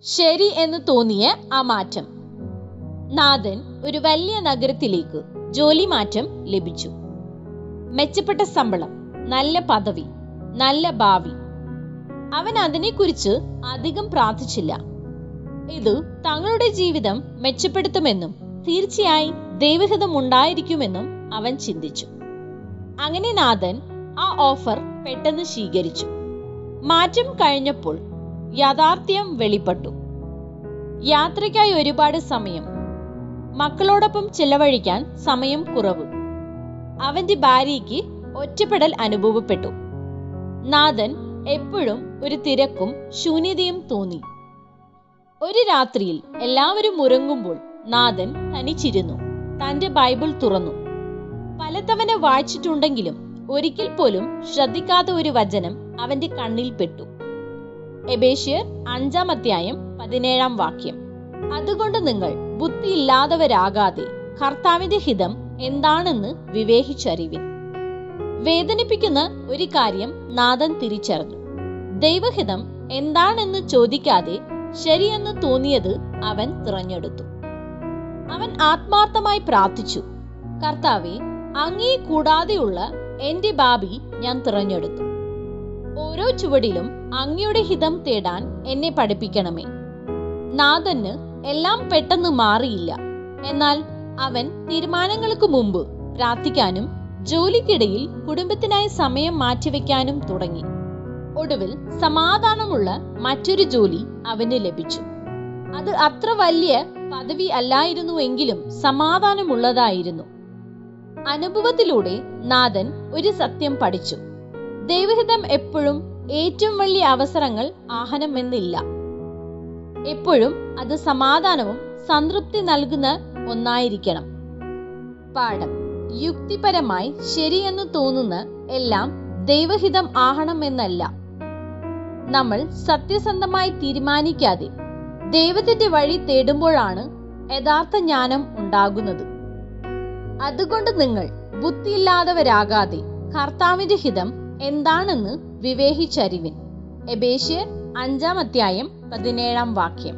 ശരി എന്ന് തോന്നിയ ആ മാറ്റം. നാഥൻ ഒരു വലിയ നഗരത്തിലേക്ക് ജോലി മാറ്റം ലഭിച്ചു. മെച്ചപ്പെട്ട ശമ്പളം, നല്ല പദവി, നല്ല ഭാവി. അവൻ അതിനെക്കുറിച്ച് അധികം പ്രാർത്ഥിച്ചില്ല. ഇത് തങ്ങളുടെ ജീവിതം മെച്ചപ്പെടുത്തുമെന്നും തീർച്ചയായും ദൈവഹിതം ഉണ്ടായിരിക്കുമെന്നും അവൻ ചിന്തിച്ചു. അങ്ങനെ നാഥൻ ആ ഓഫർ പെട്ടെന്ന് സ്വീകരിച്ചു. മാറ്റം കഴിഞ്ഞപ്പോൾ യാഥാർത്ഥ്യം വെളിപ്പെട്ടു. യാത്രയ്ക്കായി ഒരുപാട് സമയം, മക്കളോടൊപ്പം ചെലവഴിക്കാൻ സമയം കുറവ്. അവന്റെ ഭാര്യയ്ക്ക് ഒറ്റപ്പെടൽ അനുഭവപ്പെട്ടു. നാഥൻ എപ്പോഴും ഒരു തിരക്കും ശൂന്യതയും തോന്നി. ഒരു രാത്രിയിൽ എല്ലാവരും ഉറങ്ങുമ്പോൾ നാഥൻ തനിച്ചിരുന്നു. തന്റെ ബൈബിൾ തുറന്നു. പലതവണ വായിച്ചിട്ടുണ്ടെങ്കിലും ഒരിക്കൽ പോലും ശ്രദ്ധിക്കാത്ത ഒരു വചനം അവന്റെ കണ്ണിൽ പെട്ടു. എബേസ്യർ 5:17. അതുകൊണ്ട് നിങ്ങൾ ബുദ്ധിയില്ലാത്തവരാകാതെ കർത്താവിന്റെ ഹിതം എന്താണെന്ന് വിവേചിച്ചറിവിൻ. വേദനിപ്പിക്കുന്ന ഒരു കാര്യം നാഥൻ തിരിച്ചറിഞ്ഞു. ദൈവഹിതം എന്താണെന്ന് ചോദിക്കാതെ ശരിയെന്ന് തോന്നിയത് അവൻ തിരഞ്ഞെടുത്തു. അവൻ ആത്മാർത്ഥമായി പ്രാർത്ഥിച്ചു, കർത്താവേ, അങ്ങയെ കൂടാതെയുള്ള എന്റെ ഭാവി ഞാൻ തിരഞ്ഞെടുത്തു. ഓരോ ചുവടിലും അങ്ങയുടെ ഹിതം തേടാൻ എന്നെ പഠിപ്പിക്കണമേ. നാഥന് എല്ലാം പെട്ടെന്ന് മാറിയില്ല. എന്നാൽ അവൻ തീരുമാനങ്ങൾക്ക് മുമ്പ് പ്രാർത്ഥിക്കാനും ജോലിക്കിടയിൽ കുടുംബത്തിനായി സമയം മാറ്റിവെക്കാനും തുടങ്ങി. ഒടുവിൽ സമാധാനമുള്ള മറ്റൊരു ജോലി അവന് ലഭിച്ചു. അത് അത്ര വലിയ പദവി അല്ലായിരുന്നുവെങ്കിലും സമാധാനമുള്ളതായിരുന്നു. അനുഭവത്തിലൂടെ നാഥൻ ഒരു സത്യം പഠിച്ചു. ദൈവഹിതം എപ്പോഴും ഏറ്റവും വലിയ അവസരങ്ങൾ ആഹ്വാനമെന്നില്ല. എപ്പോഴും അത് സമാധാനവും സംതൃപ്തി നൽകുന്ന ഒന്നായിരിക്കണം. പാഠം: യുക്തിപരമായി ശരിയെന്ന് തോന്നുന്ന എല്ലാം ദൈവഹിതം ആഹണമെന്നല്ല. നമ്മൾ സത്യസന്ധമായി തീരുമാനിക്കാതെ ദൈവത്തിന്റെ വഴി തേടുമ്പോഴാണ് യഥാർത്ഥ ജ്ഞാനം ഉണ്ടാകുന്നത്. അതുകൊണ്ട് നിങ്ങൾ ബുദ്ധിയില്ലാത്തവരാകാതെ കർത്താവിന്റെ ഹിതം എന്താണെന്ന് വിവേചിച്ചറിവിൻ. എബേസ്യർ 5:17.